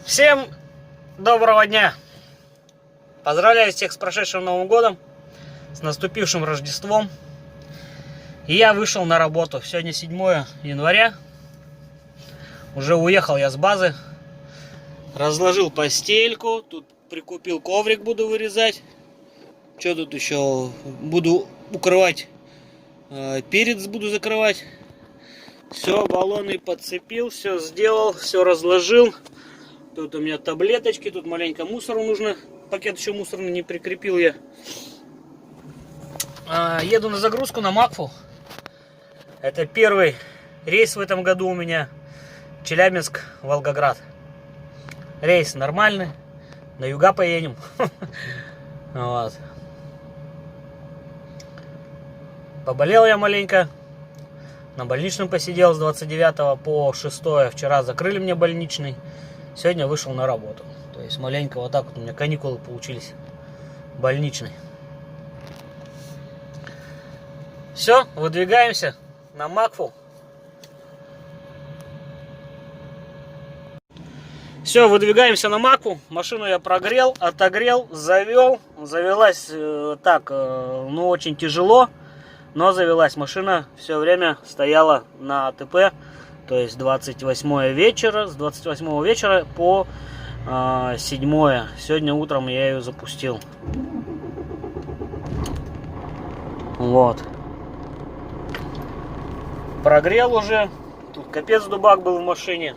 Всем доброго дня! Поздравляю всех с прошедшим Новым годом, с наступившим Рождеством. И я вышел на работу. Сегодня 7 января. Уже уехал я с базы. Разложил постельку. Тут прикупил коврик, буду вырезать. Что тут еще? Буду укрывать. Перец буду закрывать. Все, баллоны подцепил, все сделал, все разложил. Тут у меня таблеточки, тут маленько мусору нужно. Пакет еще мусорный не прикрепил я. Еду на загрузку на Макфу. Это первый рейс в этом году у меня. Челябинск-Волгоград. Рейс нормальный. На юга поедем. Вот. Поболел я маленько. На больничном посидел с 29 по 6. Вчера закрыли мне больничный. Сегодня вышел на работу. То есть маленько вот так вот у меня каникулы получились. Больничный. Все, выдвигаемся на Макфу. Все, выдвигаемся на Макфу. Машину я прогрел, отогрел, завел. Завелась так, ну очень тяжело. Но завелась машина, все время стояла на АТП. То есть 28 вечера, с 28 вечера по 7. Сегодня утром я ее запустил. Вот. Прогрел уже. Тут капец дубак был в машине.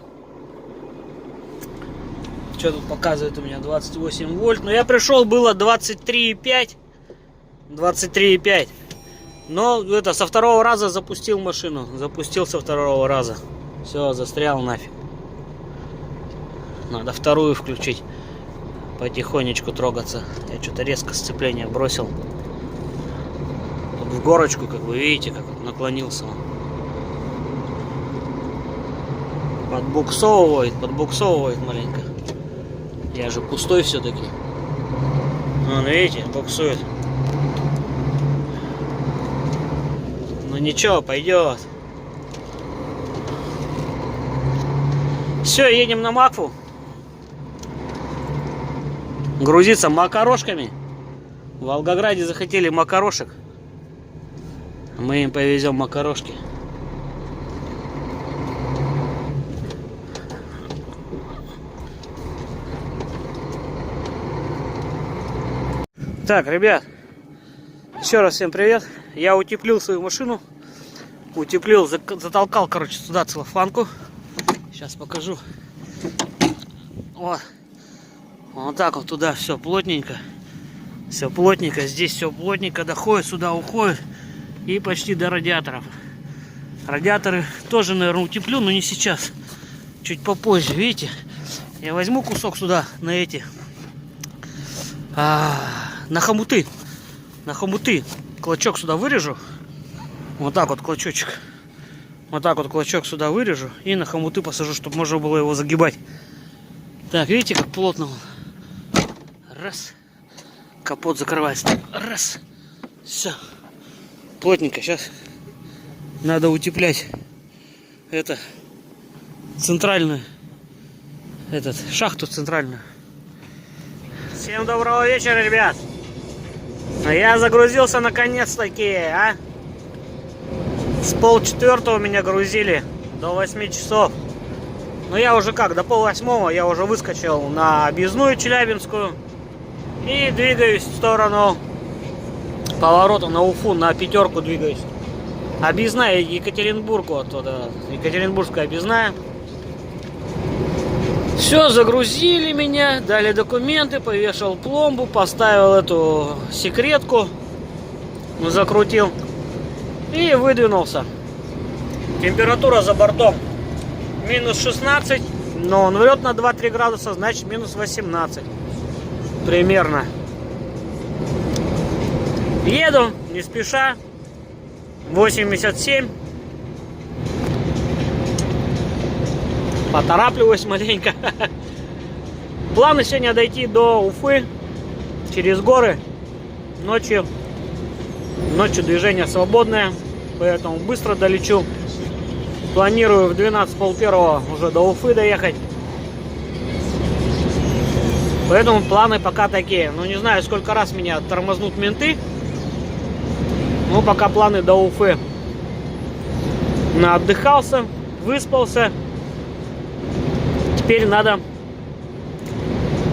Что тут показывает у меня? 28 вольт. Но я пришел, было 23,5. 23,5. Но это со второго раза запустил машину. Запустил со второго раза. Все, застрял нафиг. Надо вторую включить. Потихонечку трогаться. Я что-то резко сцепление бросил. Тут в горочку, как вы видите, как наклонился он. Подбуксовывает маленько. Я же пустой все-таки. Вон, видите, буксует. Ну ничего, пойдет. Все, едем на Макфу. Грузиться макарошками. В Волгограде захотели макарошек. Мы им повезем макарошки. Так, ребят, еще раз всем привет. Я утеплил свою машину. Утеплил, затолкал, короче, сюда целлофанку. Сейчас покажу. Вот так вот туда все плотненько. Все плотненько. Здесь все плотненько доходит, сюда уходит. И почти до радиаторов. Радиаторы тоже, наверное, утеплю, но не сейчас. Чуть попозже, видите. Я возьму кусок сюда на эти. На хомуты. На хомуты. Клочок сюда вырежу. Вот так вот клочочек. Вот так вот клочок сюда вырежу и на хомуты посажу, чтобы можно было его загибать. Так, видите, как плотно он. Раз. Капот закрывается. Раз. Все. Плотненько. Сейчас надо утеплять это центральную. Шахту центральную. Всем доброго вечера, ребят. Я загрузился наконец-таки, С 3:30 меня грузили до 8 часов. Но я уже как, до 7:30 я уже выскочил на объездную Челябинскую. И двигаюсь в сторону поворота на Уфу, на 5 двигаюсь. Объездная Екатеринбург, вот Екатеринбургская объездная. Все, загрузили меня, дали документы, повешал пломбу, поставил эту секретку, закрутил. И выдвинулся. Температура за бортом минус 16, но он врет на 2-3 градуса, значит минус 18 примерно. Еду не спеша. 87. Поторапливаюсь маленько. Планы сегодня дойти до Уфы через горы ночью. Ночью движение свободное, поэтому быстро долечу. Планирую в 12:30 уже до Уфы доехать. Поэтому планы пока такие. Ну, не знаю, сколько раз меня тормознут менты. Ну, пока планы до Уфы. Наотдыхался, выспался. Теперь надо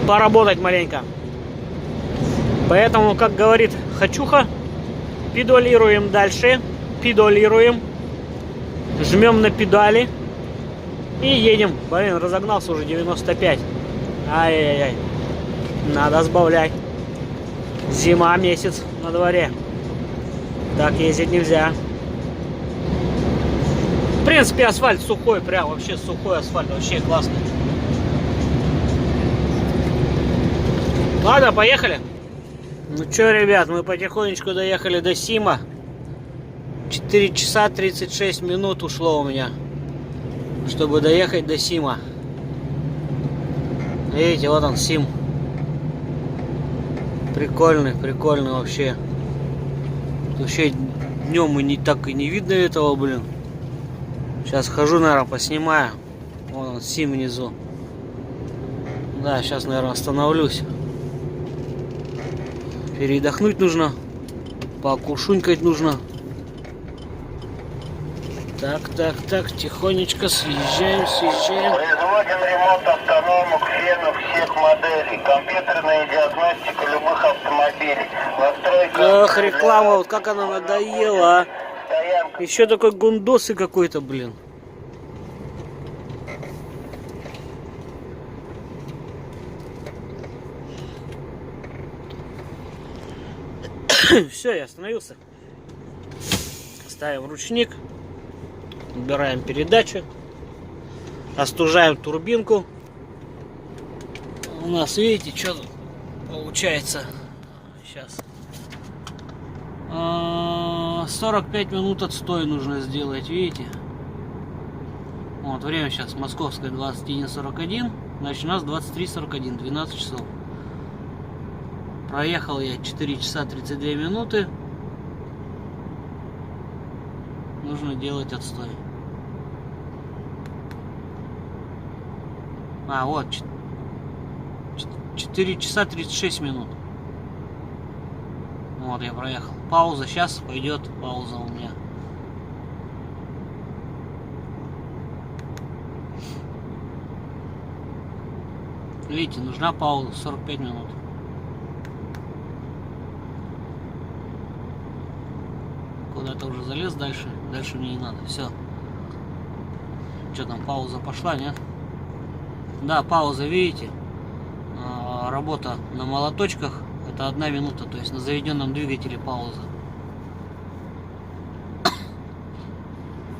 поработать маленько. Поэтому, как говорит Хачуха, педалируем дальше. Педалируем. Жмем на педали. И едем. Блин, разогнался уже 95. Ай-яй-яй. Надо сбавлять. Зима месяц на дворе. Так ездить нельзя. В принципе, асфальт сухой, прям вообще сухой асфальт, вообще классный. Ладно, поехали. Ну что, ребят, мы потихонечку доехали до Сима. 4 часа 36 минут ушло у меня, чтобы доехать до Сима. Видите, вот он, Сим. Прикольный, прикольный вообще. Вообще днем и так и не видно этого, блин. Сейчас хожу, наверное, поснимаю. Вон он, Сим внизу. Да, сейчас, наверное, остановлюсь. Передохнуть нужно. Покушунькать нужно. Так, тихонечко съезжаем. Производим ремонт автономок, фенов всех моделей, компьютерная диагностика любых автомобилей, настройка... Ох, реклама, вот как она надоела, а. Стоянка. Еще такой гундос и какой-то, блин. Все, я остановился. Ставим ручник. Убираем передачу. Остужаем турбинку. У нас, видите, что получается. Сейчас. 45 минут отстой нужно сделать, видите? Вот, время сейчас московское 21:41. Значит, у нас 23:41, 12 часов. Проехал я 4 часа 32 минуты. Нужно делать отстой. А, вот 4 часа 36 минут. Вот я проехал. Пауза. Сейчас пойдет пауза у меня. Видите, нужна пауза 45 минут. Куда-то уже залез дальше. Дальше мне не надо. Все. Что там, пауза пошла, нет? Да, пауза, видите? Работа на молоточках. Это 1 минута, то есть на заведенном двигателе пауза.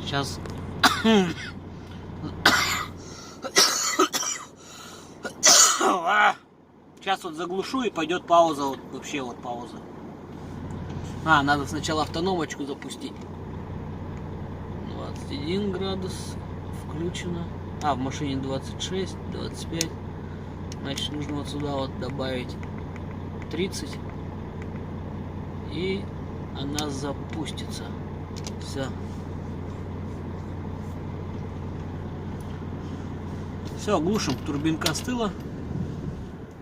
Сейчас. Сейчас вот заглушу и пойдет пауза. Вот, вообще вот пауза. Надо сначала автономочку запустить. 21 градус. Включено. В машине 26, 25. Значит, нужно вот сюда вот добавить 30. И она запустится. Все. Все, глушим. Турбинка остыла.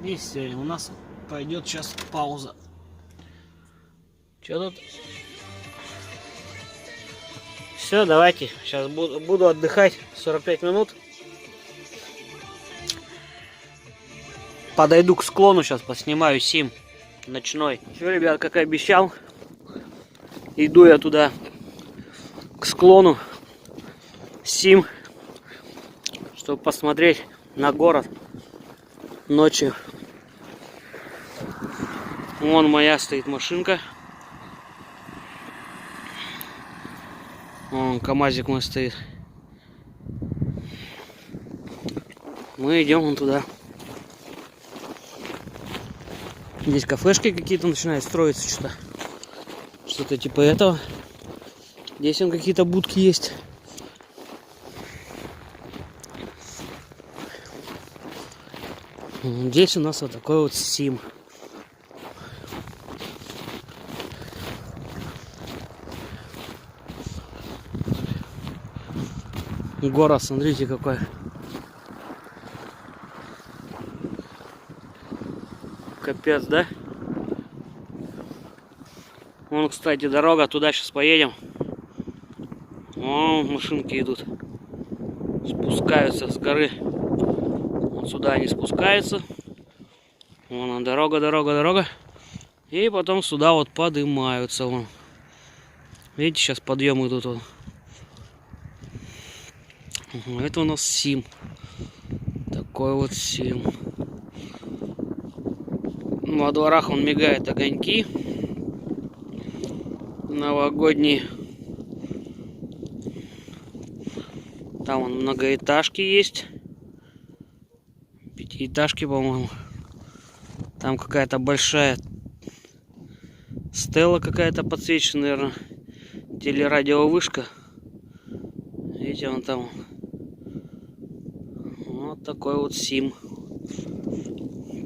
И все. У нас пойдет сейчас пауза. Что тут? Все, давайте. Сейчас буду отдыхать 45 минут. Подойду к склону, сейчас поснимаю Сим ночной. Все, ребят, как и обещал, иду я туда, к склону Сим, чтобы посмотреть на город ночью. Вон моя стоит машинка. Вон КамАЗик мой стоит. Мы идем вон туда. Здесь кафешки какие-то начинают строиться, что-то. Что-то типа этого. Здесь вон какие-то будки есть. Здесь у нас вот такой вот Сим. Город, смотрите, какой. Капец, да? Вон, кстати, дорога, туда сейчас поедем. Вон машинки идут. Спускаются с горы. Вот сюда они спускаются. Вон она, дорога. И потом сюда вот поднимаются. Вон. Видите, сейчас подъем идут. Вот. Это у нас Сим. Такой вот Сим. Во дворах он мигает огоньки. Новогодние. Там вон многоэтажки есть. Пятиэтажки, по-моему. Там какая-то большая стела какая-то подсвечена, наверное. Телерадиовышка. Видите, вон там. Вот такой вот Сим.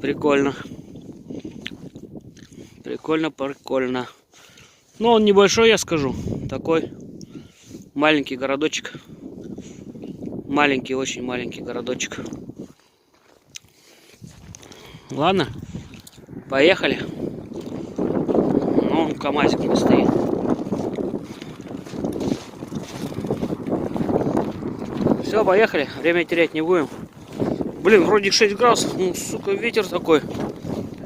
Прикольно. Прикольно. Но он небольшой, я скажу. Такой маленький городочек. Маленький, очень маленький городочек. Ладно, поехали. Ну, КамАЗик не стоит. Все, поехали. Время терять не будем. Блин, вроде 6 градусов. Ну, сука, ветер такой.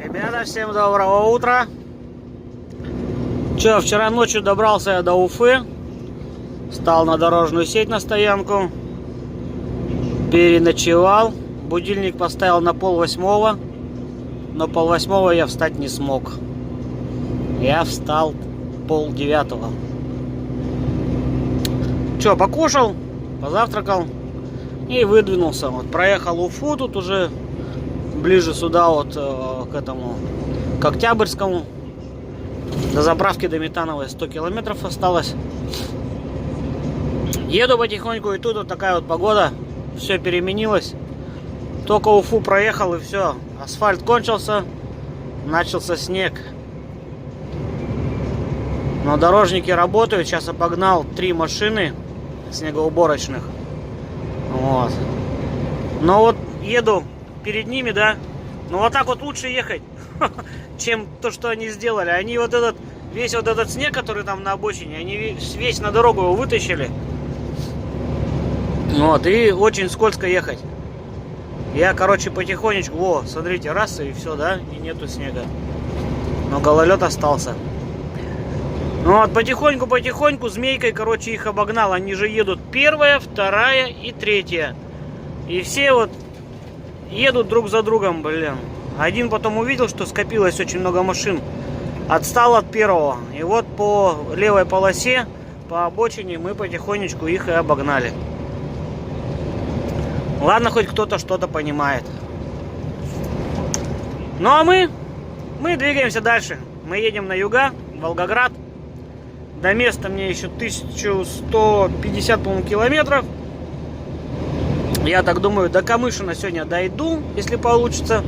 Ребята, всем доброго утра. Че, вчера ночью добрался я до Уфы. Встал на дорожную сеть на стоянку. Переночевал. Будильник поставил на 7:30. Но 7:30 я встать не смог. Я встал 8:30. Че, покушал, позавтракал и выдвинулся. Вот проехал Уфу, тут уже ближе сюда вот к этому, к Октябрьскому. До заправки до Метановой 100 километров осталось. Еду потихоньку, и тут вот такая вот погода. Все переменилось. Только Уфу проехал, и все. Асфальт кончился. Начался снег. Но дорожники работают. Сейчас обогнал 3 машины снегоуборочных. Вот. Но вот еду перед ними, да. Но вот так вот лучше ехать, чем то, что они сделали. Они вот этот, весь вот этот снег, который там на обочине, они весь на дорогу его вытащили. Вот, и очень скользко ехать. Я, короче, потихонечку, во, смотрите, раз, и все, да, и нету снега. Но гололед остался. Ну вот, потихоньку, змейкой, короче, их обогнал. Они же едут 1-я, 2-я и 3-я. И все вот едут друг за другом, блин. Один потом увидел, что скопилось очень много машин. Отстал от 1-го. И вот по левой полосе, по обочине, мы потихонечку их и обогнали. Ладно, хоть кто-то что-то понимает. Ну а мы двигаемся дальше. Мы едем на юга, Волгоград. До места мне еще 1150, по-моему, километров. Я так думаю, до Камышина сегодня дойду, если получится.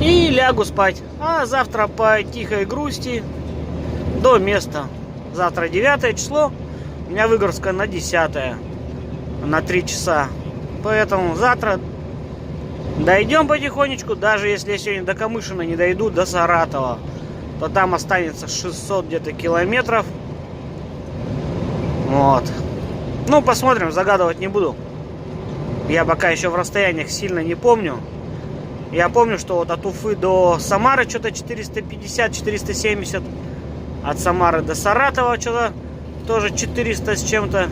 И лягу спать. А завтра по тихой грусти до места. Завтра 9 число. У меня выгрузка на 10. На 3 часа. Поэтому завтра дойдем потихонечку. Даже если я сегодня до Камышина не дойду, до Саратова, то там останется 600 где-то километров. Вот. Ну, посмотрим, загадывать не буду. Я пока еще в расстояниях сильно не помню. Я помню, что вот от Уфы до Самары что-то 450-470. От Самары до Саратова что-то тоже 400 с чем-то.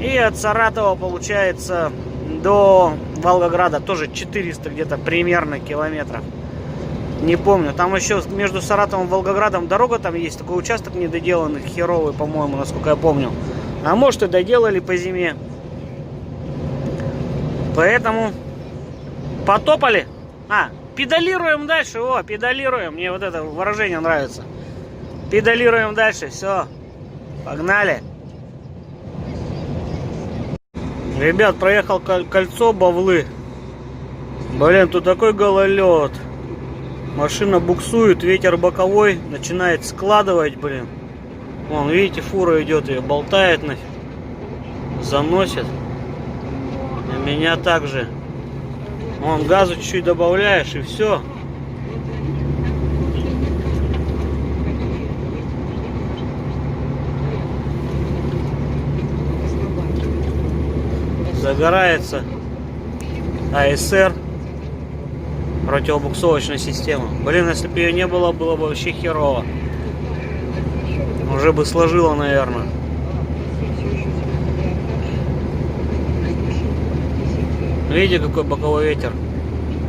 И от Саратова, получается, до Волгограда тоже 400 где-то примерно километров. Не помню. Там еще между Саратовым и Волгоградом дорога там есть. Такой участок недоделанный, херовый, по-моему, насколько я помню. А может и доделали по зиме. Поэтому потопали. Педалируем дальше. О, педалируем. Мне вот это выражение нравится. Педалируем дальше. Все. Погнали. Ребят, проехал кольцо Бавлы. Блин, тут такой гололед. Машина буксует, ветер боковой, начинает складывать, блин. Вон, видите, фура идет, ее болтает нафиг. Заносит. А меня также. Вон, газу чуть-чуть добавляешь, и все. Загорается АСР, противобуксовочная система. Блин, если бы ее не было, было бы вообще херово. Уже бы сложило, наверное. Видите, какой боковой ветер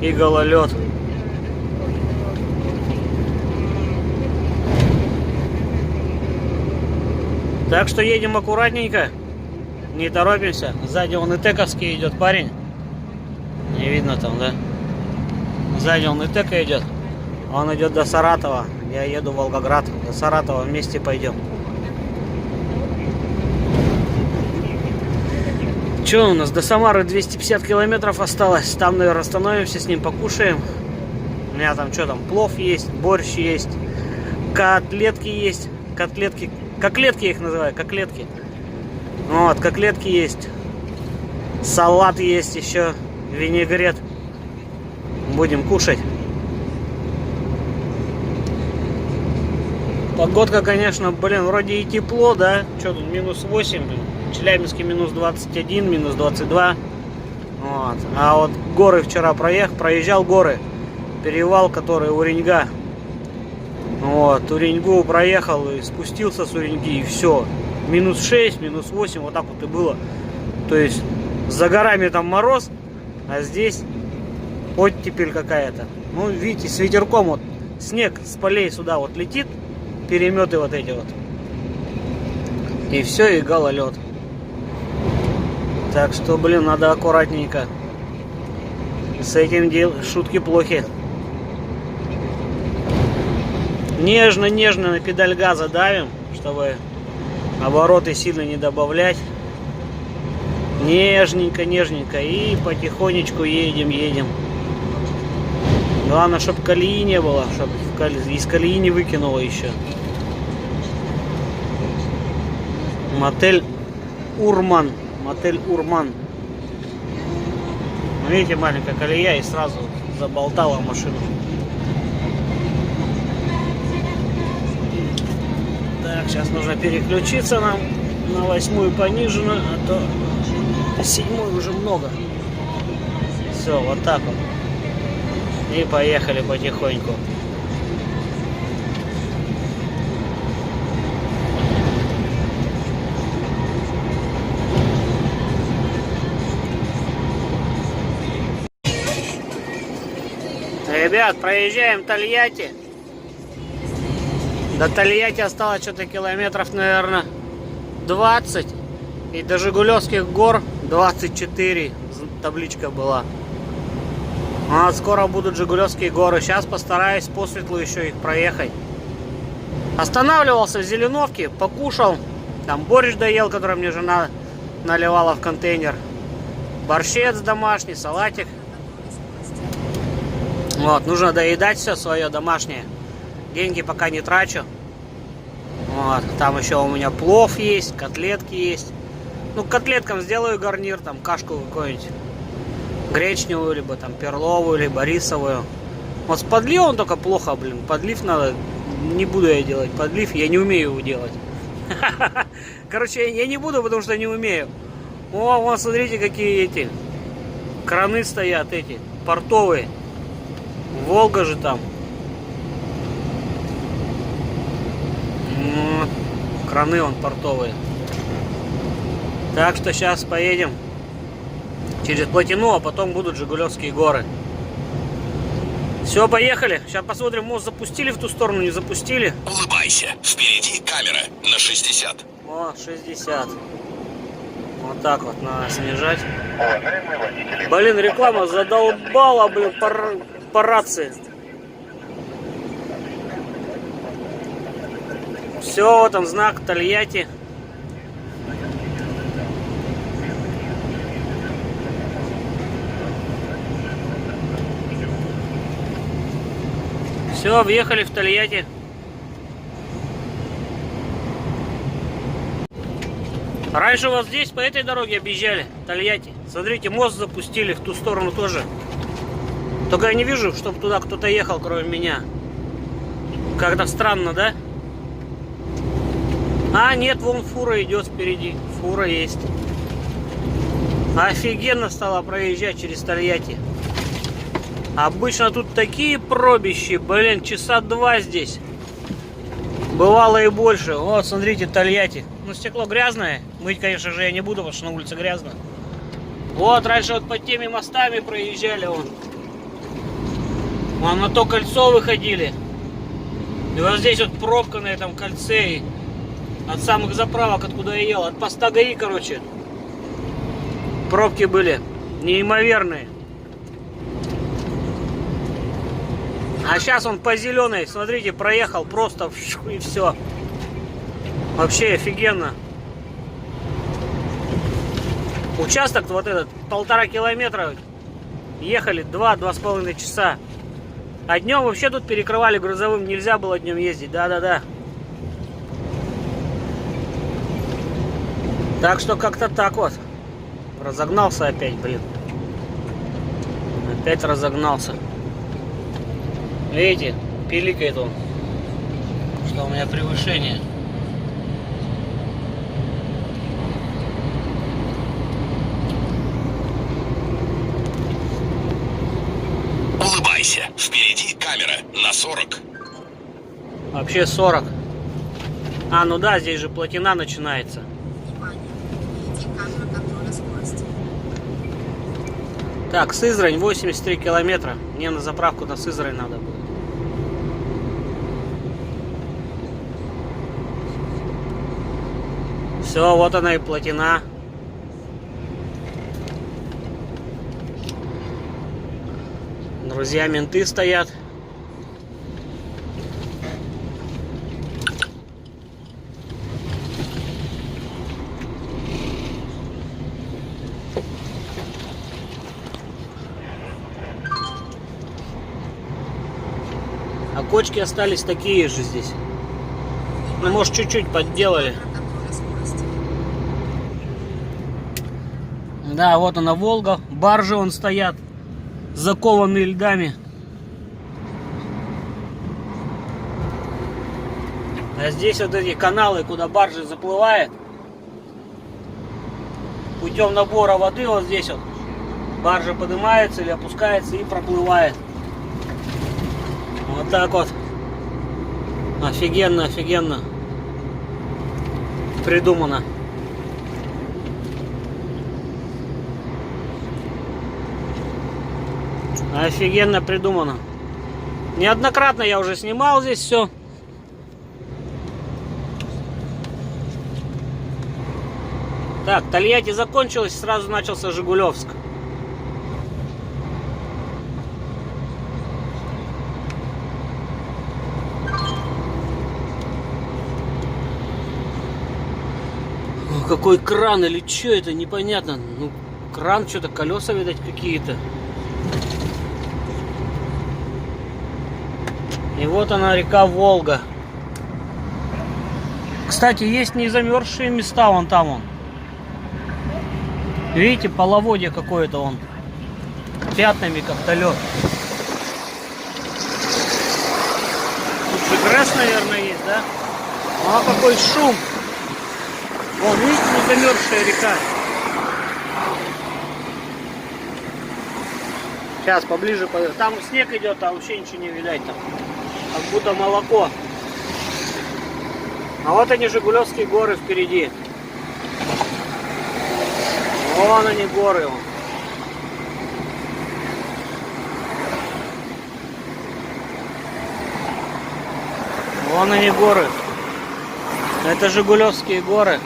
и гололед. Так что едем аккуратненько, не торопимся. Сзади он ИТЭКовский идет парень. Не видно там, да? Сзади он ИТЭКа идет. Он идет до Саратова. Я еду в Волгоград. До Саратова вместе пойдем. Че у нас? До Самары 250 километров осталось. Там, наверное, остановимся, с ним покушаем. У меня там что там? Плов есть, борщ есть, котлетки есть. Котлетки я их называю, котлетки. Вот, котлетки есть. Салат есть еще. Винегрет. Будем кушать. Погодка, конечно, блин, вроде и тепло, да? Что тут, минус 8, блин. В Челябинске минус 21, минус 22. Вот. А вот горы вчера проезжал горы. Перевал, который Уреньга. Вот, Уреньгу проехал и спустился с Уреньги, и все. Минус 6, минус 8, вот так вот и было. То есть за горами там мороз, а здесь оттепель какая-то. Ну, видите, с ветерком вот снег с полей сюда вот летит, переметы вот эти вот. И все, и гололед. Так что, блин, надо аккуратненько. С этим шутки плохи. Нежно-нежно на педаль газа давим, чтобы обороты сильно не добавлять. Нежненько и потихонечку едем. Главное, чтобы колеи не было, чтобы из колеи не выкинуло еще. Мотель Урман. Видите, маленькая колея, и сразу заболтала машину. Так, сейчас нужно переключиться нам на 8-ю пониженно, а то 7-й уже много. Все, вот так вот. И поехали потихоньку. Ребят, проезжаем Тольятти. До Тольятти осталось что-то километров, наверное, 20. И до Жигулевских гор 24. Табличка была. А скоро будут Жигулевские горы. Сейчас постараюсь по светлу еще их проехать. Останавливался в Зеленовке, покушал. Там борщ доел, который мне жена наливала в контейнер. Борщец домашний, салатик. Вот, нужно доедать все свое домашнее. Деньги пока не трачу. Вот, там еще у меня плов есть, котлетки есть. Ну, к котлеткам сделаю гарнир, там кашку какую-нибудь гречневую, либо там перловую, либо рисовую. Вот с подливом только плохо, блин. Подлив надо, не буду я делать подлив, я не умею его делать. Короче, я не буду, потому что не умею. О, вон, смотрите, какие эти краны стоят, эти, портовые. Волга же там. Вот. Краны вон портовые. Так что сейчас поедем через Плотину, а потом будут Жигулевские горы. Все, поехали. Сейчас посмотрим, мост запустили в ту сторону, не запустили. Улыбайся. Впереди камера на 60. О, 60. Вот так вот надо снижать. Блин, реклама задолбала, блин, по рации. Все, вот он знак Тольятти. Все, въехали в Тольятти. Раньше вот здесь по этой дороге объезжали, Тольятти. Смотрите, мост запустили в ту сторону тоже. Только я не вижу, чтобы туда кто-то ехал, кроме меня. Как-то странно, да? А, нет, вон фура идет впереди. Фура есть. Офигенно стало проезжать через Тольятти. Обычно тут такие пробищи, блин, часа 2 здесь. Бывало и больше. Вот, смотрите, Тольятти. Ну, стекло грязное. Мыть, конечно же, я не буду, потому что на улице грязно. Вот, раньше вот под теми мостами проезжали. Вон на то кольцо выходили. И вот здесь вот пробка на этом кольце. И от самых заправок, откуда я ел. От поста ГАИ, короче. Пробки были неимоверные. А сейчас он по зеленой, смотрите, проехал просто и все. Вообще офигенно. Участок вот этот, 1,5 километра. Ехали 2-2,5 часа. А днем вообще тут перекрывали грузовым. Нельзя было днем ездить. Да-да-да. Так что как-то так вот. Разогнался опять, блин. Опять разогнался. Видите, пиликает он, что у меня превышение. Улыбайся. Впереди камера на 40. Вообще 40. А, ну да, здесь же плотина начинается. Так, Сызрань, 83 километра. Мне на заправку на Сызрань надо было. Все, вот она и плотина. Друзья, менты стоят. А кочки остались такие же здесь. Ну, может, чуть-чуть подделали. Да, вот она, Волга. Баржи вон стоят, закованные льдами. А здесь вот эти каналы, куда баржи заплывают. Путем набора воды вот здесь вот баржа поднимается или опускается и проплывает. Вот так вот. Офигенно, офигенно придумано. Офигенно придумано. Неоднократно я уже снимал здесь все. Так, Тольятти закончилось, сразу начался Жигулевск. Какой кран или что это, непонятно. Ну, кран, что-то, колеса, видать, какие-то. И вот она, река Волга. Кстати, есть незамерзшие места, вон там он. Видите, половодье какое-то он. Пятнами как-то лед. Тут же гресс, наверное, есть, да? А какой шум. Вон, видите, незамерзшая река. Сейчас поближе пойду. Там снег идет, а вообще ничего не видать там. Как будто молоко. А вот они, Жигулевские горы впереди. Вон они, горы. Вон они, горы. Это Жигулевские горы.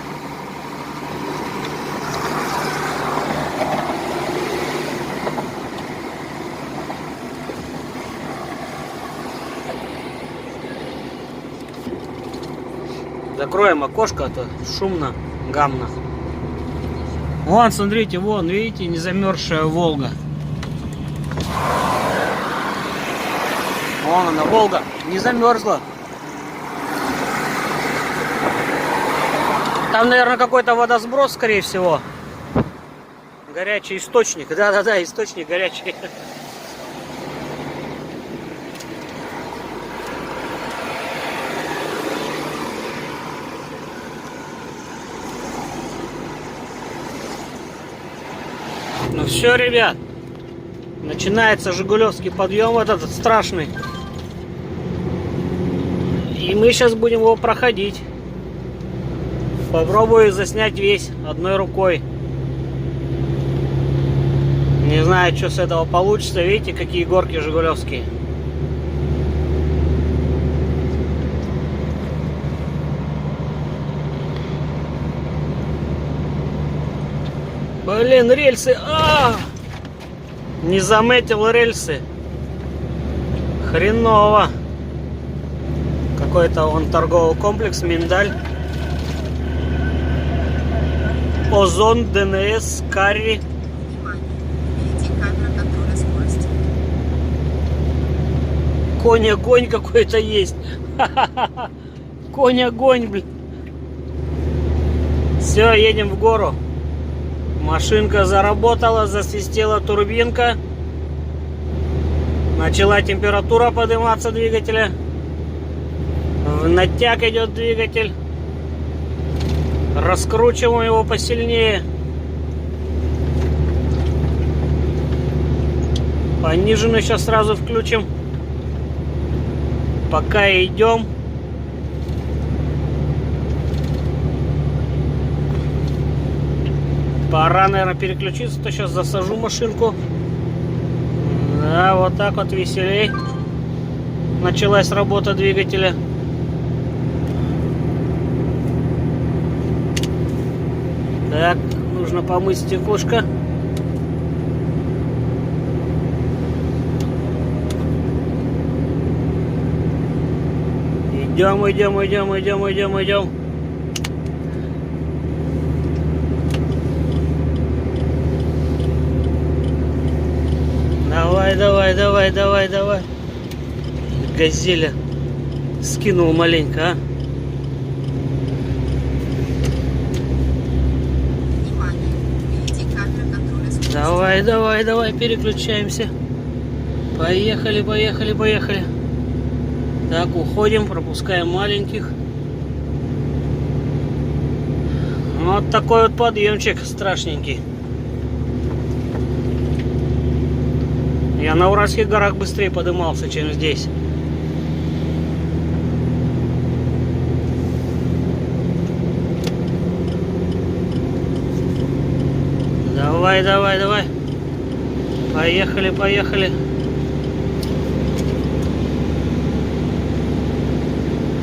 Закроем окошко, а то шумно, гамно. Вон, смотрите, вон, видите, незамерзшая Волга. Вон она, Волга, не замерзла. Там, наверное, какой-то водосброс, скорее всего. Горячий источник. Да-да-да, источник горячий. Ну все, ребят. Начинается жигулевский подъем этот страшный. И мы сейчас будем его проходить. Попробую заснять весь одной рукой. Не знаю, что с этого получится. Видите, какие горки жигулевские. Блин, рельсы. Не заметил рельсы. Хреново. Какой-то он торговый комплекс, миндаль. Озон, ДНС, Карри. Конь-огонь какой-то есть. Конь-огонь, блин. Все, едем в гору. Машинка заработала, засвистела турбинка. Начала температура подниматься двигателя. В натяг идет двигатель. Раскручиваем его посильнее. Пониженный сейчас сразу включим. Пока идем. Пора, наверное, переключиться, то сейчас засажу машинку. Да, вот так вот веселей. Началась работа двигателя. Так, нужно помыть стеклышко. Идем. Давай. Газеля скинул маленько, а? Давай, переключаемся. Поехали. Так, уходим, пропускаем маленьких. Вот такой вот подъемчик страшненький. Я на Уральских горах быстрее подымался, чем здесь. Давай. Поехали.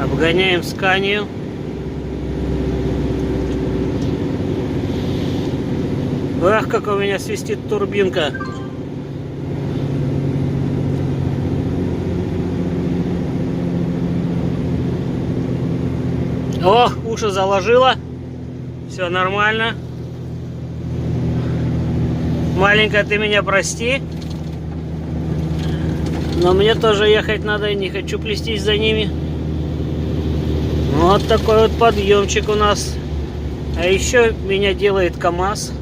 Обгоняем Сканию. Ах, как у меня свистит турбинка. О, уши заложила. Все нормально. Маленькая, ты меня прости. Но мне тоже ехать надо, и не хочу плестись за ними. Вот такой вот подъемчик у нас. А еще меня делает КамАЗ.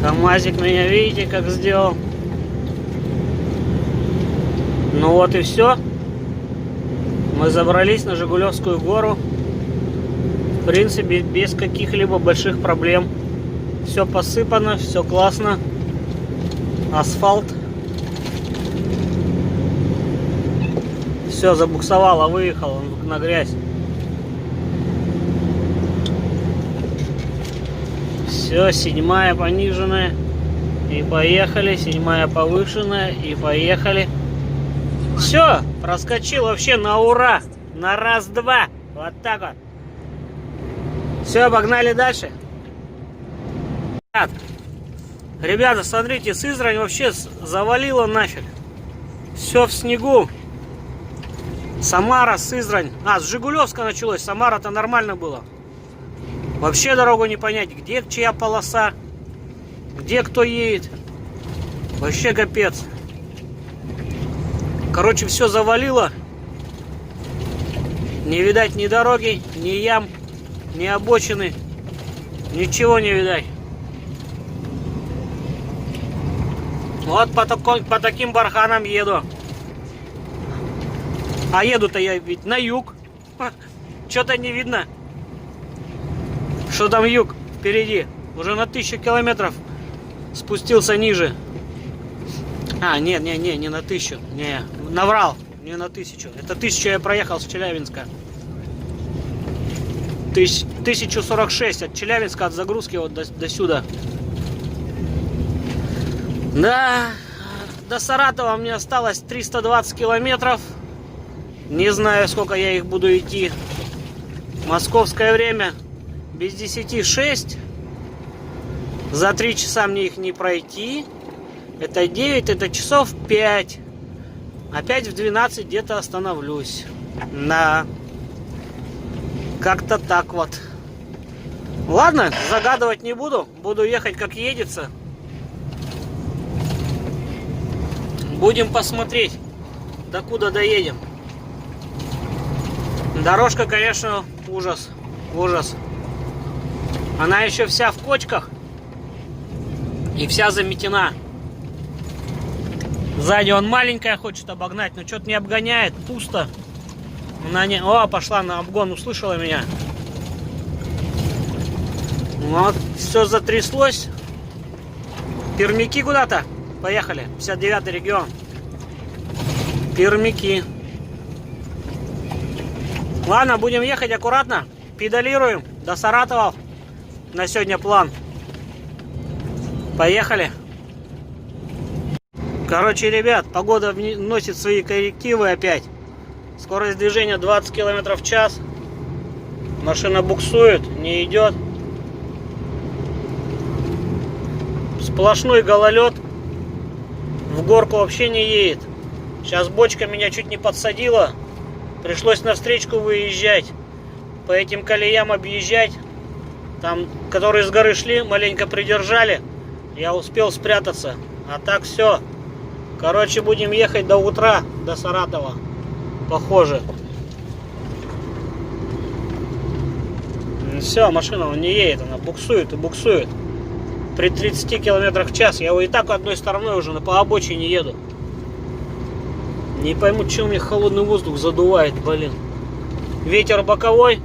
КамАЗик меня, видите, как сделал. Ну вот и все. Мы забрались на Жигулевскую гору. В принципе, без каких-либо больших проблем. Все посыпано, все классно. Асфальт. Все, забуксовало, выехал на грязь. Все, 7-я пониженная. И поехали. 7-я повышенная. И поехали. Все, проскочил вообще на ура. На раз-два. Вот так вот. Все, погнали дальше. Ребята, смотрите, Сызрань вообще завалила нафиг. Все в снегу. Самара, Сызрань. С Жигулевска началось. Самара-то нормально было. Вообще дорогу не понять, где чья полоса, где кто едет. Вообще капец. Короче, все завалило. Не видать ни дороги, ни ям, ни обочины. Ничего не видать. Вот по таким барханам еду. А еду-то я ведь на юг. Что-то не видно. Что там юг впереди? Уже на 1000 километров спустился ниже. А, нет, не на 1000. Не, наврал. Не на 1000. Это 1000 я проехал с Челябинска. 1046 от Челябинска, от загрузки вот до сюда. Да, до Саратова мне осталось 320 километров. Не знаю, сколько я их буду идти. Московское время без 10:06. За 3 часа мне их не пройти. Это 9, это часов 5. Опять в 12 где-то остановлюсь. Да. Как-то так вот. Ладно, загадывать не буду. Буду ехать как едется. Будем посмотреть, докуда доедем. Дорожка, конечно, ужас. Ужас. Она еще вся в кочках. И вся заметена. Сзади он маленькая хочет обогнать, но что-то не обгоняет. Пусто. Она не... О, пошла на обгон, услышала меня. Вот, все затряслось. Пермяки куда-то. Поехали. 59-й регион. Пермяки. Ладно, будем ехать аккуратно. Педалируем до Саратова. На сегодня план. Поехали. Короче, ребят, погода вносит свои коррективы опять. Скорость движения 20 км в час. Машина буксует, не идет. Сплошной гололед. В горку вообще не едет. Сейчас бочка меня чуть не подсадила. Пришлось на встречку выезжать. По этим колеям объезжать. Там, которые с горы шли, маленько придержали. Я успел спрятаться. А так все. Короче, будем ехать до утра, до Саратова. Похоже. Все, машина не едет, она буксует и буксует. При 30 км в час. Я и так одной стороной уже по обочине еду. Не пойму, что у меня холодный воздух задувает, блин. Ветер боковой.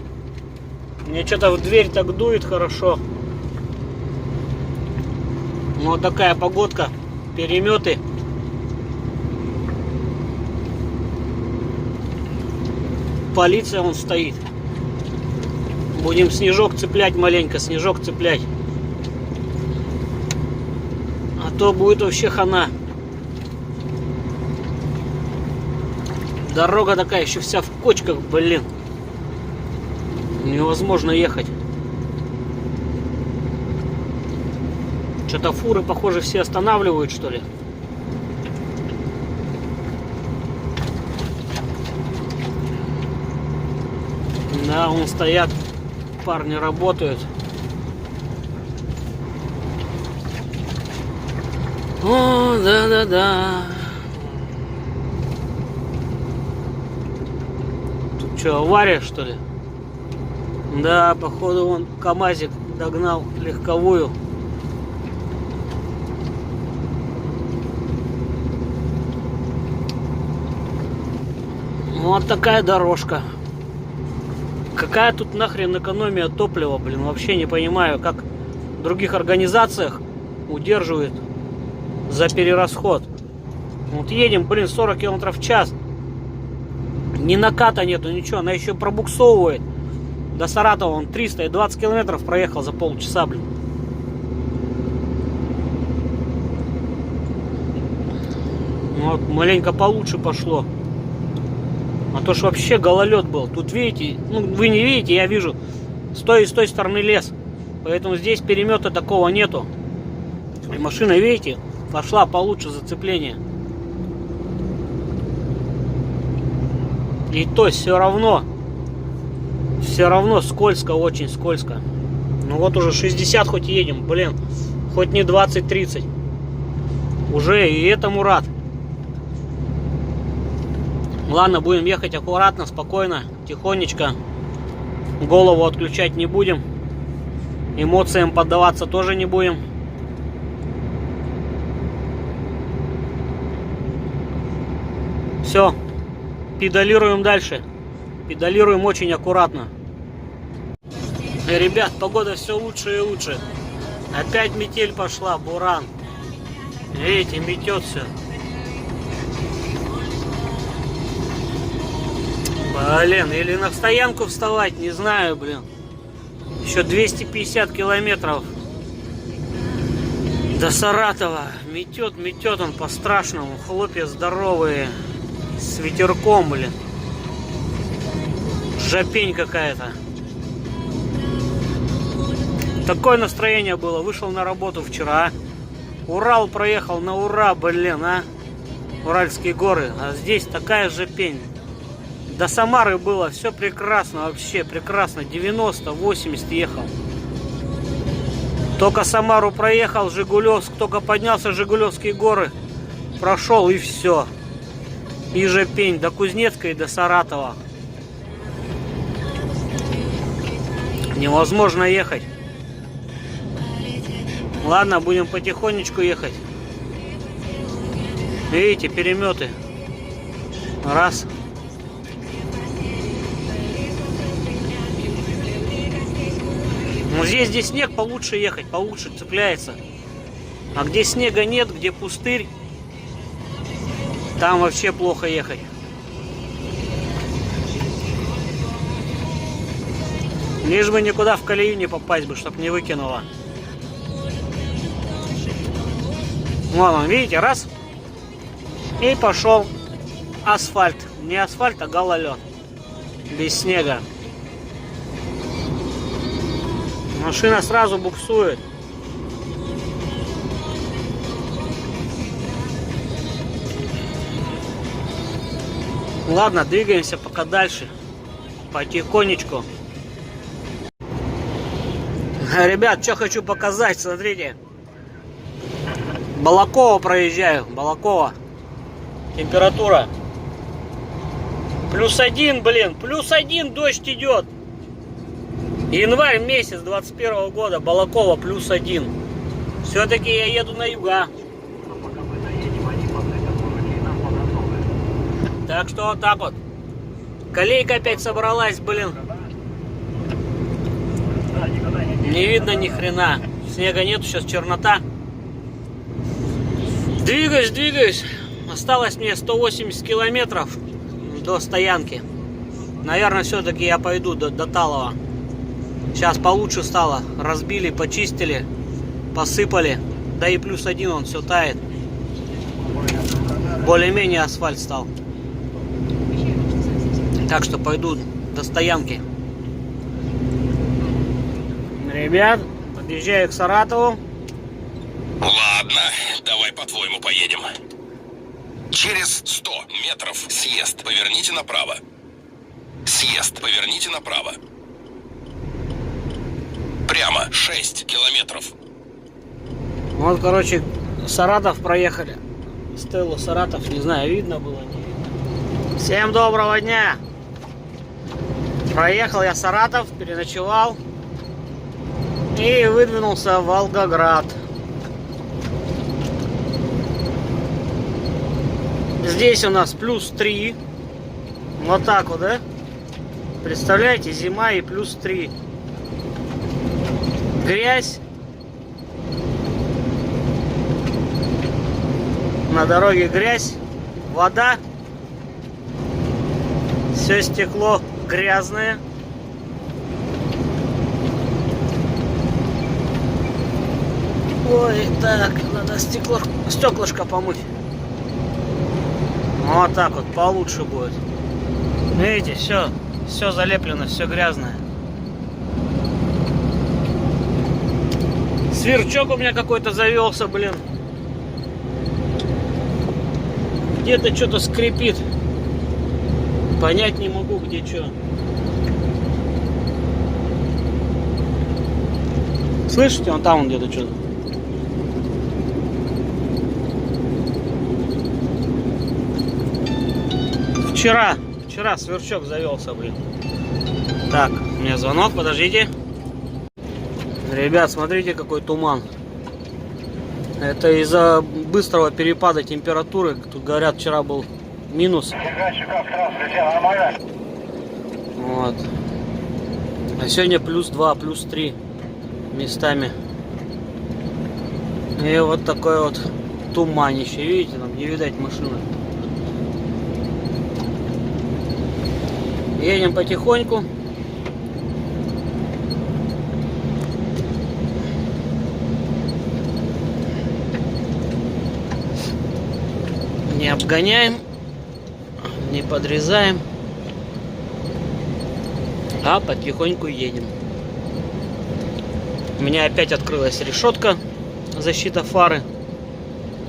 Мне что-то в дверь так дует хорошо. Вот такая погодка. Переметы. Полиция вон стоит. Будем снежок цеплять маленько, снежок цеплять. А то будет вообще хана. Дорога такая еще вся в кочках, блин. Невозможно ехать. Что-то фуры, похоже, все останавливают, что ли. Да, вон стоят, парни работают. О, да-да-да. Тут что, авария, что ли? Да, походу, вон КамАЗик догнал легковую. Вот такая дорожка. Какая тут нахрен экономия топлива, блин, вообще не понимаю, как в других организациях удерживают за перерасход. Вот едем, блин, 40 км в час. Ни наката нету, ничего, она еще пробуксовывает. До Саратова он 320 километров проехал за полчаса, блин. Вот, маленько получше пошло. А то ж вообще гололед был. Тут видите, ну вы не видите, я вижу, с той стороны лес. Поэтому здесь перемета такого нету. И машина, видите, пошла получше зацепление. И то все равно скользко, очень скользко. Ну вот уже 60 хоть едем, блин, хоть не 20-30. Уже и этому рад. Ладно, будем ехать аккуратно, спокойно, тихонечко. Голову отключать не будем. Эмоциям поддаваться тоже не будем. Все, педалируем дальше. Педалируем очень аккуратно. И, ребят, погода все лучше и лучше. Опять метель пошла, буран. Видите, метет все. Блин, или на стоянку вставать, не знаю, блин. Еще 250 километров до Саратова. Метет он по-страшному. Хлопья здоровые. С ветерком, блин. Жопень какая-то. Такое настроение было. Вышел на работу вчера. Урал проехал на ура, блин, а. Уральские горы. А здесь такая жопень. До Самары было все прекрасно, вообще прекрасно. 90-80 ехал. Только Самару проехал, Жигулевск, только поднялся Жигулевские горы. Прошел и все. И жопень до Кузнецка и до Саратова. Невозможно ехать. Ладно, будем потихонечку ехать. Видите, переметы. Раз. Ну, здесь снег, получше ехать, получше цепляется. А где снега нет, где пустырь, там вообще плохо ехать. Лишь бы никуда в колею не попасть бы, чтоб не выкинуло. Вон он, видите, раз. И пошел асфальт. Не асфальт, а гололед. Без снега. Машина сразу буксует. Ладно, двигаемся пока дальше. Потихонечку. Ребят, что хочу показать, смотрите. Балаково проезжаю, Балаково. Температура. +1, блин, +1, дождь идет. Январь месяц 21 года, Балаково +1. Все-таки я еду на юга. Так что вот так вот. Колейка опять собралась, блин. Не видно ни хрена. Снега нету, сейчас чернота. Двигаюсь. Осталось мне 180 километров до стоянки. Наверное, все-таки я пойду до Талова. Сейчас получше стало. Разбили, почистили, посыпали. Да и +1 он все тает. Более-менее асфальт стал. Так что пойду до стоянки. Ребят, подъезжаю к Саратову. Ладно, давай по-твоему поедем. Через 100 метров съезд, поверните направо. Съезд, поверните направо. Прямо 6 километров. Вот, короче, Саратов проехали. Стеллу Саратов, не знаю, видно было, не видно. Всем доброго дня! Проехал я Саратов, переночевал и выдвинулся в Волгоград. Здесь у нас +3. Вот так вот, да? Представляете, зима и +3. Грязь. На дороге грязь, вода. Все стекло грязное. Ой, так, надо стеклышко помыть. Вот так вот, получше будет. Видите, все залеплено, все грязное. Сверчок у меня какой-то завелся, блин. Где-то что-то скрипит. Понять не могу, где что. Слышите, он там где-то что-то. Вчера сверчок завелся, блин. Так, у меня звонок, подождите. Ребят, смотрите, какой туман. Это из-за быстрого перепада температуры. Тут говорят, вчера был минус. Вот. А сегодня +2, +3 местами. И вот такое вот туманище. Видите, там не видать машины. Едем потихоньку. Не обгоняем, не подрезаем, а потихоньку едем. У меня опять открылась решетка, защита фары.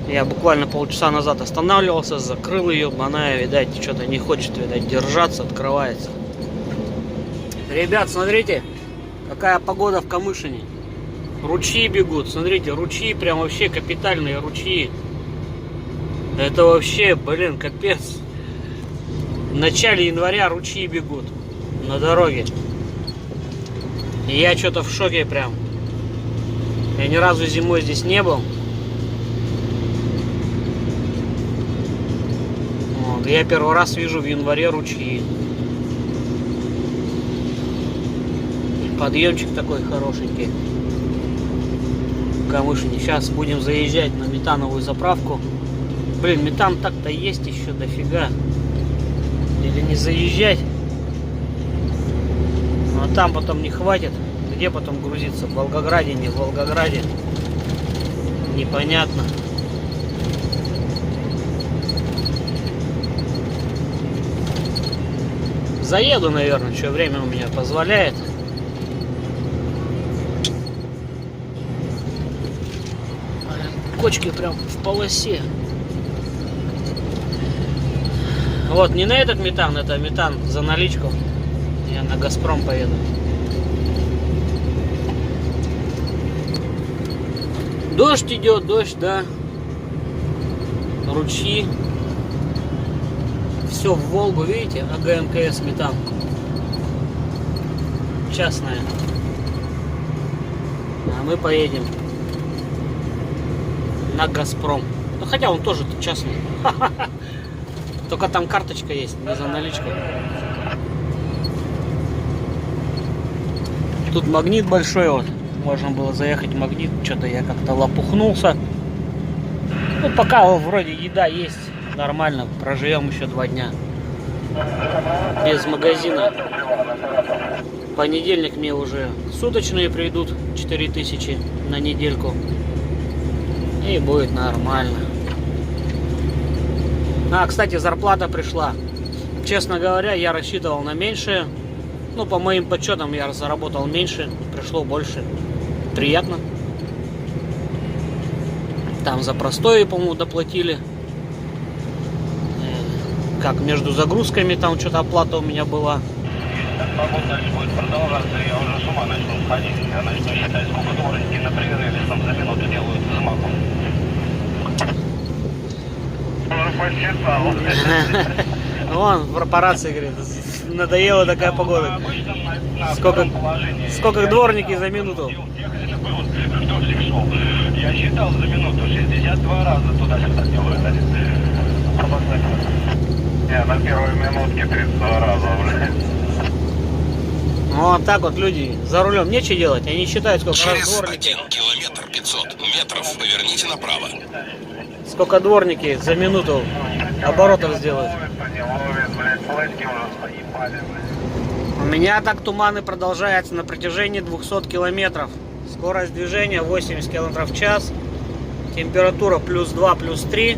Я буквально полчаса назад останавливался, закрыл ее, она, видать, что-то не хочет, видать, держаться, открывается. Ребят, смотрите, какая погода в Камышине. Ручьи бегут, смотрите, ручьи, прям вообще капитальные ручьи. Это вообще, блин, капец. В начале января ручьи бегут на дороге. И я что-то в шоке прям. Я ни разу зимой здесь не был. Вот, я первый раз вижу в январе ручьи. Подъемчик такой хорошенький. В Камышине. Сейчас будем заезжать на метановую заправку. Блин, метан так-то есть еще дофига. Или не заезжать. А там потом не хватит. Где потом грузиться? В Волгограде, не в Волгограде. Непонятно. Заеду, наверное, что время у меня позволяет. Кочки прям в полосе. Вот, не на этот метан, это метан за наличку. Я на Газпром поеду. Дождь идет, дождь, да. Ручьи. Все в Волгу, видите? АГ-МКС метан. Частная. А мы поедем на Газпром. Ну, хотя он тоже частный. Только там карточка есть, не за наличку. Тут магнит большой, вот. Можно было заехать в магнит. Что-то я как-то лопухнулся. Ну, пока вроде еда есть. Нормально, проживем еще 2 дня. Без магазина. В понедельник мне уже суточные придут. 4000 на недельку. И будет нормально. А, кстати, зарплата пришла. Честно говоря, я рассчитывал на меньшее. Ну, по моим подсчетам, я заработал меньше. Пришло больше. Приятно. Там за простое, по-моему, доплатили. Как между загрузками, там что-то оплата у меня была. Погода будет продолжаться, я уже с ума начну сходить. Я начну считать, сколько дворники на перерыве там за минуту делают взмаху. Вон в корпорации говорит, надоела такая погода. Сколько дворники за минуту? Я считал за минуту 62 раза туда-сюда делают. Я на первой минутке 32 раза уже. Вот так вот люди за рулем нечего делать, они считают, сколько раз Через дворники. 1 километр 500 метров поверните направо. Сколько дворники за минуту оборотов сделают. У меня так туманы продолжаются на протяжении 200 километров. Скорость движения 80 километров в час. Температура +2, +3.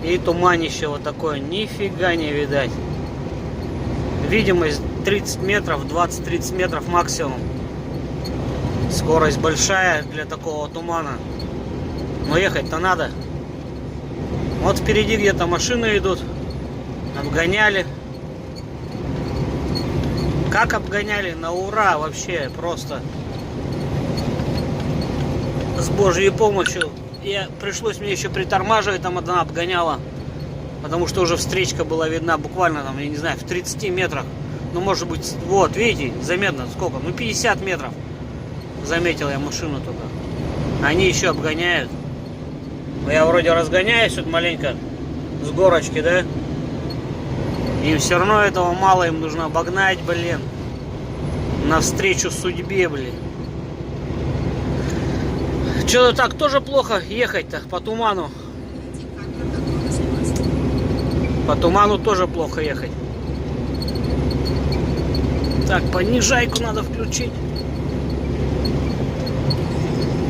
И туманище вот такое. Нифига не видать. Видимость 30 метров, 20-30 метров максимум. Скорость большая для такого тумана. Но ехать-то надо. Вот впереди где-то машины идут. Обгоняли. Как обгоняли? На ура вообще. Просто с Божьей помощью. Пришлось мне еще притормаживать. Там одна обгоняла. Потому что уже встречка была видна буквально там, я не знаю, в 30 метрах. Ну, может быть, вот, видите, заметно сколько? Ну, 50 метров. Заметил я машину только. Они еще обгоняют. Но я вроде разгоняюсь вот маленько с горочки, да? Им все равно этого мало, им нужно обогнать, блин. навстречу судьбе, блин. Что-то так тоже плохо ехать-то по туману. По туману тоже плохо ехать. Так, понижайку надо включить.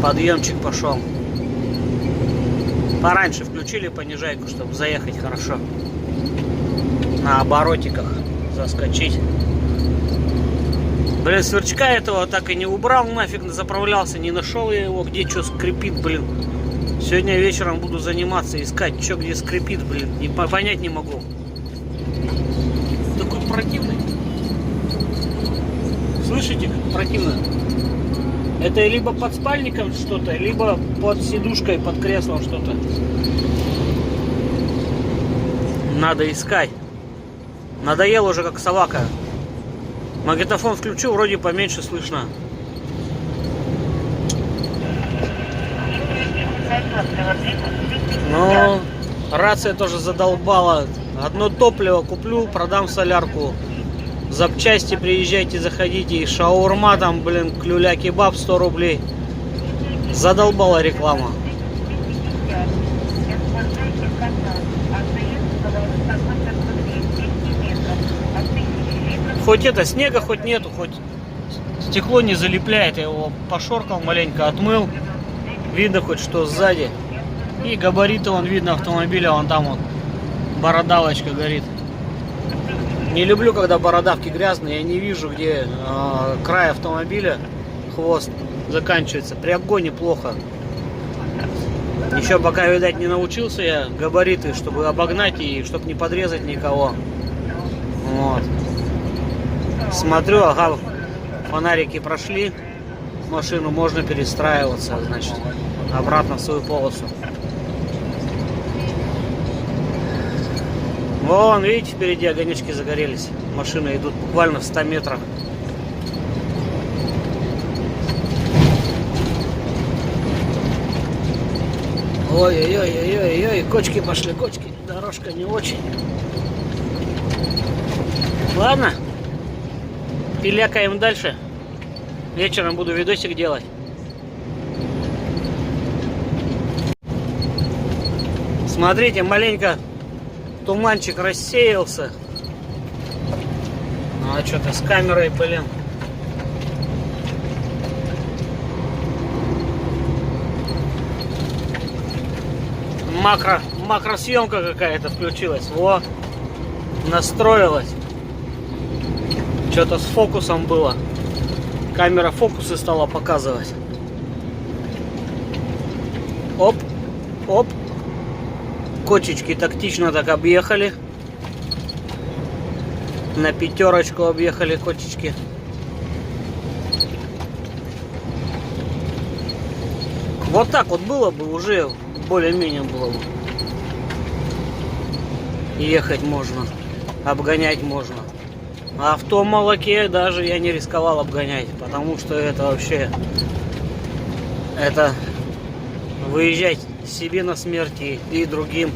Подъемчик пошел. Пораньше включили понижайку, чтобы заехать хорошо. На оборотиках заскочить. Блин, сверчка этого так и не убрал, нафиг заправлялся, не нашел я его, где что скрипит, блин. Сегодня вечером буду заниматься, искать, что где скрипит, блин. Понять не могу. Такой противный. Слышите, как противно? Это либо под спальником что-то, либо под сидушкой, под креслом что-то. Надо искать. Надоел уже как собака. Магнитофон включу, вроде поменьше слышно. Но рация тоже задолбала. Одно топливо куплю, продам солярку. Запчасти приезжайте, заходите. И шаурма там, блин, клюля-кебаб 100 рублей. Задолбала реклама. Хоть это снега хоть нету, хоть стекло не залепляет. Я его пошоркал маленько, отмыл. Видно хоть что сзади. И габариты вон видно автомобиля, вон там вот бородавочка горит. Не люблю, когда бородавки грязные. Я не вижу, где край автомобиля, хвост заканчивается. При обгоне плохо. Еще пока, видать, не научился я габариты, чтобы обогнать и чтобы не подрезать никого. Вот. Смотрю, ага, фонарики прошли, машину можно перестраиваться, значит, обратно в свою полосу. Вон, видите, впереди огонечки загорелись. Машины идут буквально в 100 метрах. Ой-ой-ой-ой-ой, кочки пошли, кочки. Дорожка не очень. Ладно. Пилякаем дальше. Вечером буду видосик делать. Смотрите, маленько туманчик рассеялся. Ну а что-то с камерой, блин. Макросъемка какая-то включилась. Во, настроилась. Что-то с фокусом было. Камера фокусы стала показывать. Оп, оп. Кочечки тактично так объехали. На пятерочку объехали кочечки. Вот так вот было бы, уже более-менее было бы. Ехать можно, обгонять можно. А в том молоке даже я не рисковал обгонять, потому что это вообще, это выезжать себе на смерти и другим.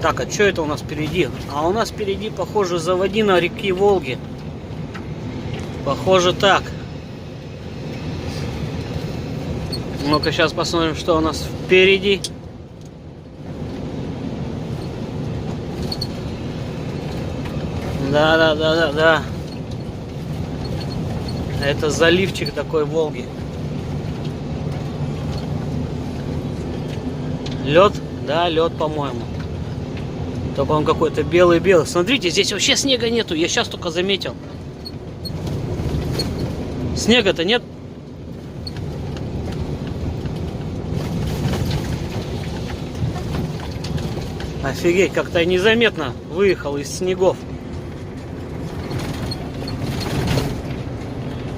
Так, а что это у нас впереди? А у нас впереди, похоже, заводина реки Волги. Похоже так. Ну-ка, сейчас посмотрим, что у нас впереди. Да. Это заливчик такой Волги. Лед? Да, лед, по-моему. Только он какой-то белый-белый. Смотрите, здесь вообще снега нету. Я сейчас только заметил. Снега-то нет. Офигеть, как-то незаметно выехал из снегов.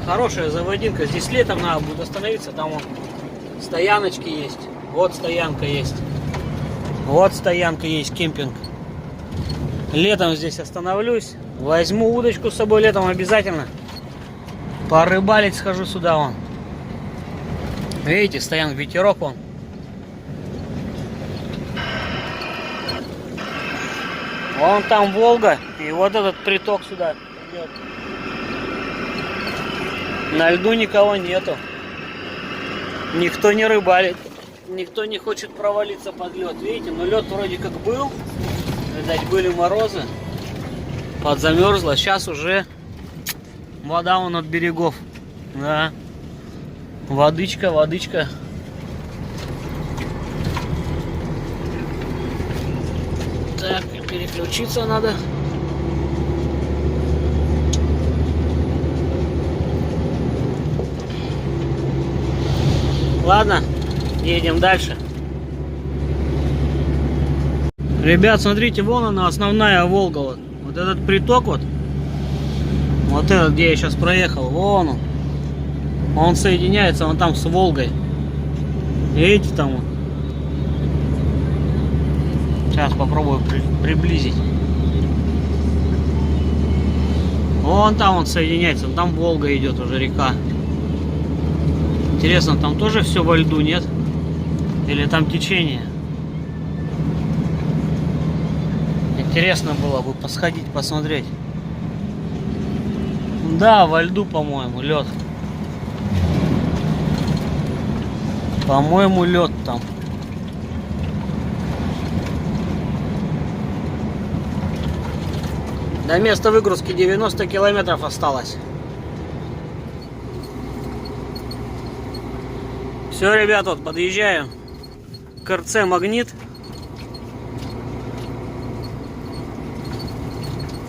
Хорошая заводинка. Здесь летом надо будет остановиться. Там вон стояночки есть. Вот стоянка есть. Вот стоянка есть, кемпинг. Летом здесь остановлюсь. Возьму удочку с собой летом обязательно. Порыбалить схожу сюда вон. Видите, стоянка, ветерок вон. Вон там Волга. И вот этот приток сюда идет. На льду никого нету. Никто не рыбалит. Никто не хочет провалиться под лед. Видите, но лед вроде как был. Видать, были морозы. Подзамерзло. Сейчас уже вода вон от берегов. Да. Водичка, водичка. Так, переключиться надо. Ладно, едем дальше. Ребят, смотрите, вон она, основная Волга. Вот этот приток вот. Вот этот, где я сейчас проехал. Вон он. Он соединяется вон там с Волгой. Видите там вот. Сейчас попробую приблизить. Вон там он соединяется. Там Волга идет уже, река. Интересно, там тоже все во льду, нет? Или там течение? Интересно было бы посходить, посмотреть. Да, во льду, по-моему, лед. По-моему, лед там. До места выгрузки 90 километров осталось. Все, ребят, вот подъезжаю к РЦ «Магнит».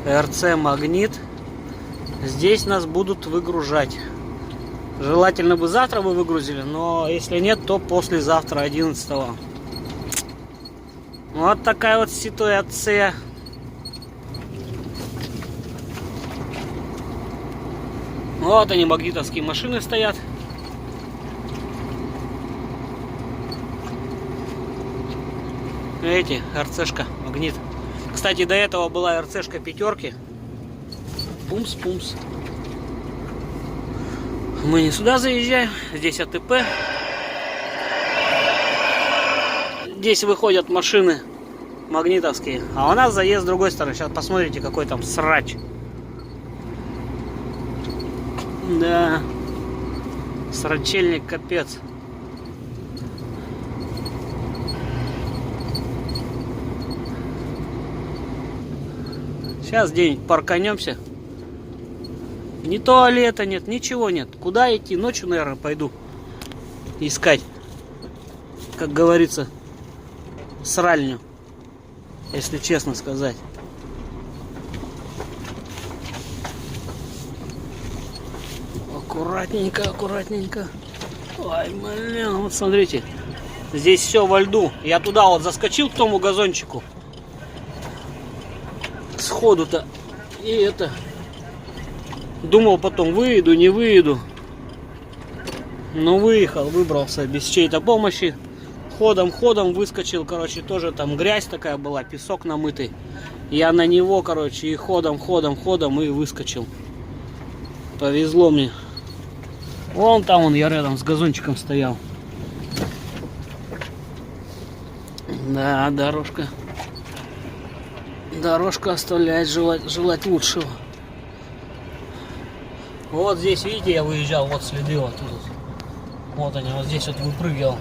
РЦ «Магнит». Здесь нас будут выгружать. Желательно бы завтра бы выгрузили, но если нет, то послезавтра, 11-го. Вот такая вот ситуация. Вот они, магнитовские машины стоят. Видите, РЦшка «Магнит». Кстати, до этого была РЦшка «Пятерки». Пумс-пумс. Мы не сюда заезжаем. Здесь АТП. Здесь выходят машины магнитовские. А у нас заезд с другой стороны. Сейчас посмотрите, какой там срач. Да. Срачельник капец. Сейчас где-нибудь парканемся. Ни туалета нет, ничего нет. Куда идти? Ночью, наверное, пойду искать, как говорится, сральню, если честно сказать. Аккуратненько, аккуратненько. Ой, блин, вот смотрите. Здесь все во льду. Я туда вот заскочил к тому газончику. Сходу-то. И это... Думал, потом выеду, не выеду. Но выехал, выбрался без чьей-то помощи. Ходом выскочил, короче, тоже там грязь такая была, песок намытый. Я на него, короче, и ходом и выскочил. Повезло мне. Вон там он, я рядом с газончиком стоял. Да, дорожка. Дорожка оставляет желать лучшего. Вот здесь, видите, я выезжал, вот следы вот тут. Вот они, вот здесь вот выпрыгивал.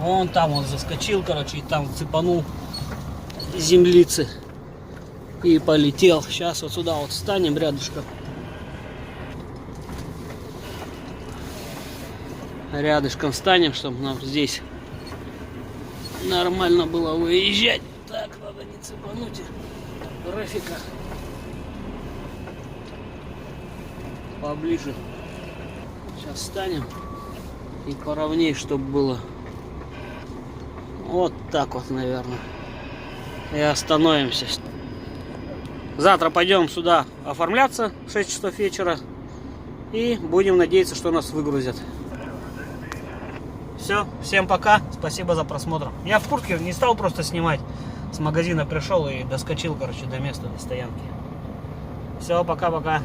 Вон там он заскочил, короче, и там цепанул землицы. И полетел. Сейчас вот сюда вот встанем рядышком. Рядышком встанем, чтобы нам здесь нормально было выезжать. Так, надо не цепануть графика. Поближе. Сейчас встанем и поровнее, чтобы было. Вот так вот, наверное. И остановимся. Завтра пойдем сюда оформляться в 6 часов вечера. И будем надеяться, что нас выгрузят. Все, всем пока. Спасибо за просмотр. Я в куртке не стал просто снимать. С магазина пришел и доскочил, короче, до места, до стоянки. Все, пока-пока.